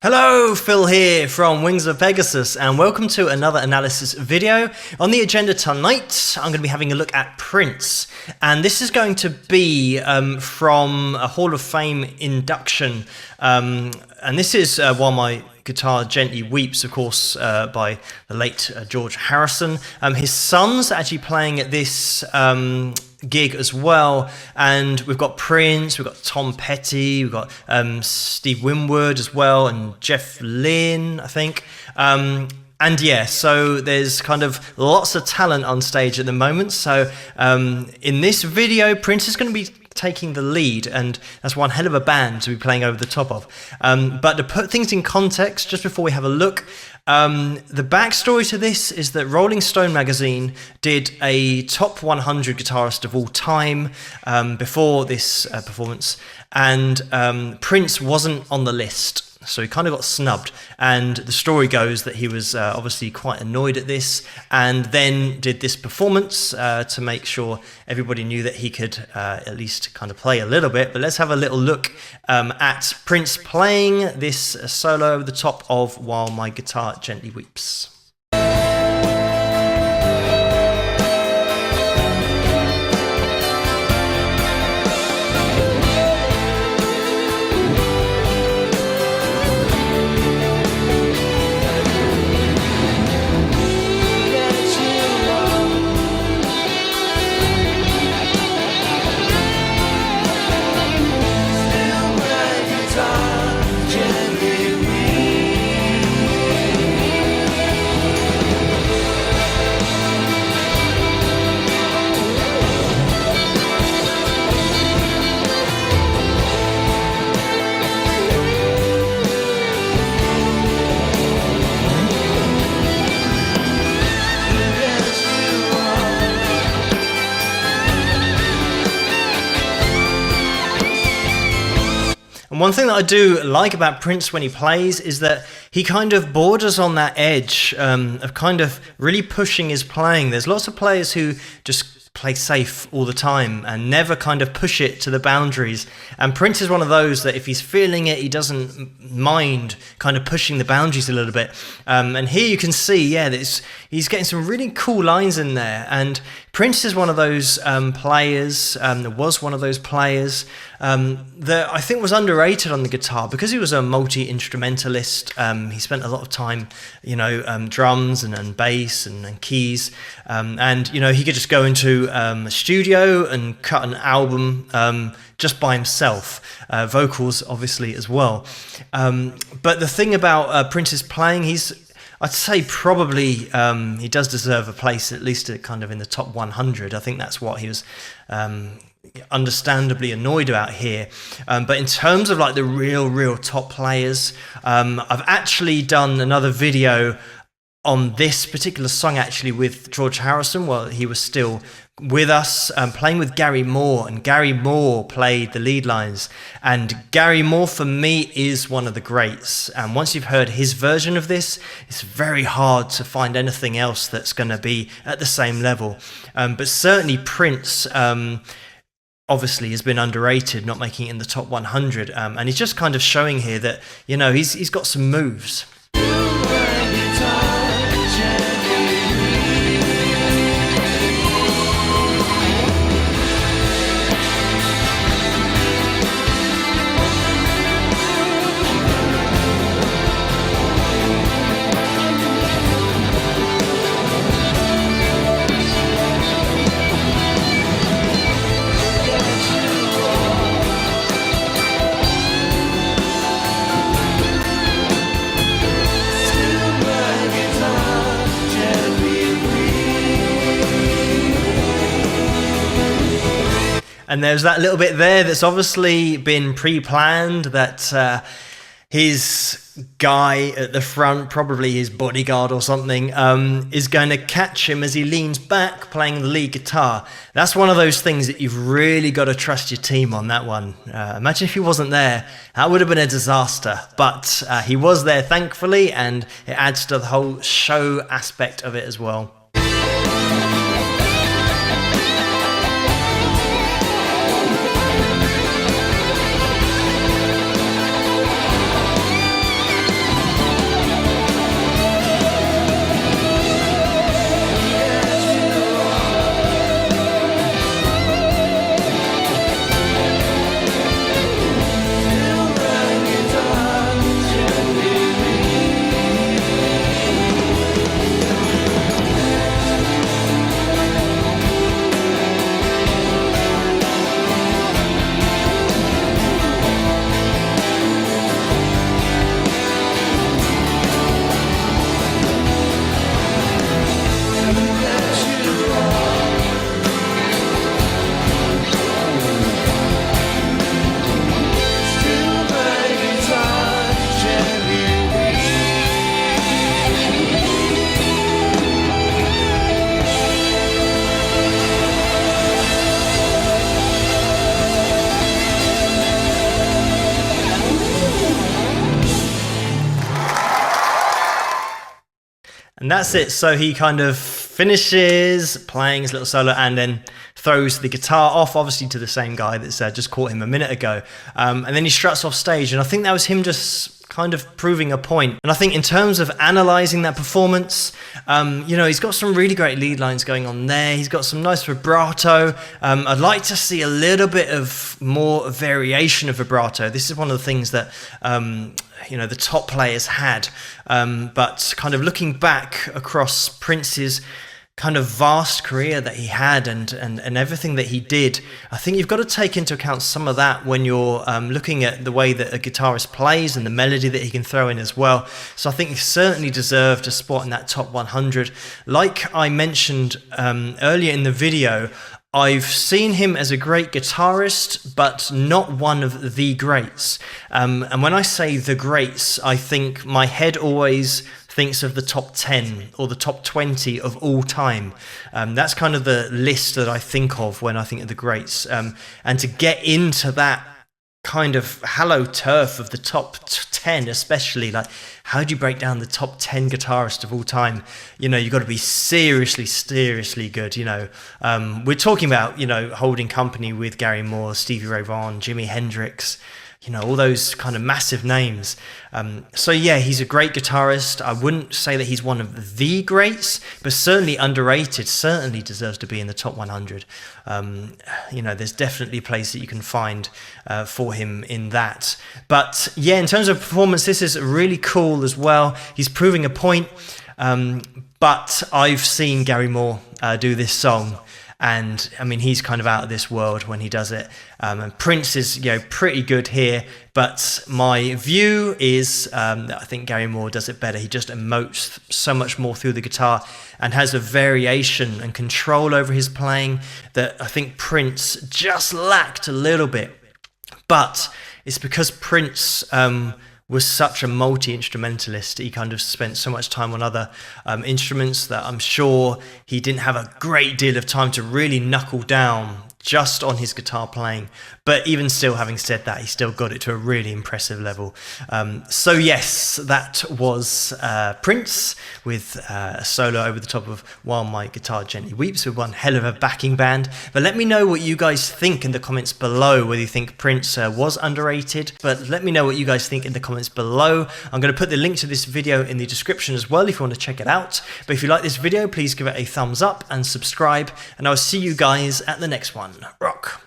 Hello, Phil here from Wings of Pegasus, and welcome to another analysis video. On the agenda tonight, I'm going to be having a look at Prince, and this is going to be from a Hall of Fame induction, and this is While My Guitar Gently Weeps, of course, by the late George Harrison. His son's actually playing at this gig as well, and we've got Prince, we've got Tom Petty, we've got Steve Winwood as well, and Jeff Lynne, I think. And yeah, so there's kind of lots of talent on stage at the moment. So in this video, Prince is going to be taking the lead, and that's one hell of a band to be playing over the top of. But to put things in context, just before we have a look, the backstory to this is that Rolling Stone magazine did a top 100 guitarist of all time before this performance, and Prince wasn't on the list. So he kind of got snubbed, and the story goes that he was obviously quite annoyed at this, and then did this performance to make sure everybody knew that he could at least kind of play a little bit. But let's have a little look at Prince playing this solo over the top of While My Guitar Gently Weeps. And one thing that I do like about Prince when he plays is that he kind of borders on that edge of kind of really pushing his playing. There's lots of players who just play safe all the time and never kind of push it to the boundaries. And Prince is one of those that if he's feeling it, he doesn't mind kind of pushing the boundaries a little bit. And here you can see, yeah, that he's getting some really cool lines in there. And Prince is one of those players, was one of those players that I think was underrated on the guitar because he was a multi-instrumentalist. He spent a lot of time, drums and bass and keys. And, he could just go into a studio and cut an album just by himself, vocals obviously as well. But the thing about Prince's playing, I'd say probably he does deserve a place at least kind of in the top 100. I think that's what he was understandably annoyed about here. But in terms of like the real top players, I've actually done another video on this particular song actually with George Harrison while he was still with us, playing with Gary Moore, and Gary Moore played the lead lines, and Gary Moore for me is one of the greats, and once you've heard his version of this, it's very hard to find anything else that's going to be at the same level. But certainly Prince obviously has been underrated, not making it in the top 100, and he's just kind of showing here that he's got some moves. And there's that little bit there that's obviously been pre-planned, that his guy at the front, probably his bodyguard or something, is going to catch him as he leans back playing the lead guitar. That's one of those things that you've really got to trust your team on that one. Imagine if he wasn't there, that would have been a disaster. But he was there, thankfully, and it adds to the whole show aspect of it as well. And that's it. So he kind of finishes playing his little solo and then throws the guitar off, obviously to the same guy that's just caught him a minute ago. And then he struts off stage. And I think that was him just kind of proving a point. And I think in terms of analysing that performance, you know, he's got some really great lead lines going on there. He's got some nice vibrato. I'd like to see a little bit of more variation of vibrato. This is one of the things that you know, the top players had, but kind of looking back across Prince's kind of vast career that he had and everything that he did, I think you've got to take into account some of that when you're looking at the way that a guitarist plays and the melody that he can throw in as well. So I think he certainly deserved a spot in that top 100. Like I mentioned earlier in the video, I've seen him as a great guitarist, but not one of the greats. And when I say the greats, I think my head always thinks of the top 10 or the top 20 of all time. That's kind of the list that I think of when I think of the greats. And to get into that kind of hallowed turf of the top 10, especially, like, how do you break down the top 10 guitarists of all time? You know, you've got to be seriously good. You know, we're talking about, you know, holding company with Gary Moore, Stevie Ray Vaughan, Jimi Hendrix, you know, all those kind of massive names. So yeah, he's a great guitarist. I wouldn't say that he's one of the greats, but certainly underrated, certainly deserves to be in the top 100. You know, there's definitely a place that you can find for him in that. But yeah, in terms of performance, this is really cool as well. He's proving a point, but I've seen Gary Moore do this song. And I mean, he's kind of out of this world when he does it. And Prince is, you know, pretty good here. But my view is that I think Gary Moore does it better. He just emotes so much more through the guitar and has a variation and control over his playing that I think Prince just lacked a little bit. But it's because Prince was such a multi-instrumentalist. He kind of spent so much time on other instruments that I'm sure he didn't have a great deal of time to really knuckle down just on his guitar playing. But even still, having said that, he still got it to a really impressive level. So yes, that was Prince with a solo over the top of While My Guitar Gently Weeps with one hell of a backing band. But let me know what you guys think in the comments below, whether you think Prince was underrated. But let me know what you guys think in the comments below. I'm going to put the link to this video in the description as well if you want to check it out. But if you like this video, please give it a thumbs up and subscribe. And I'll see you guys at the next one. Rock.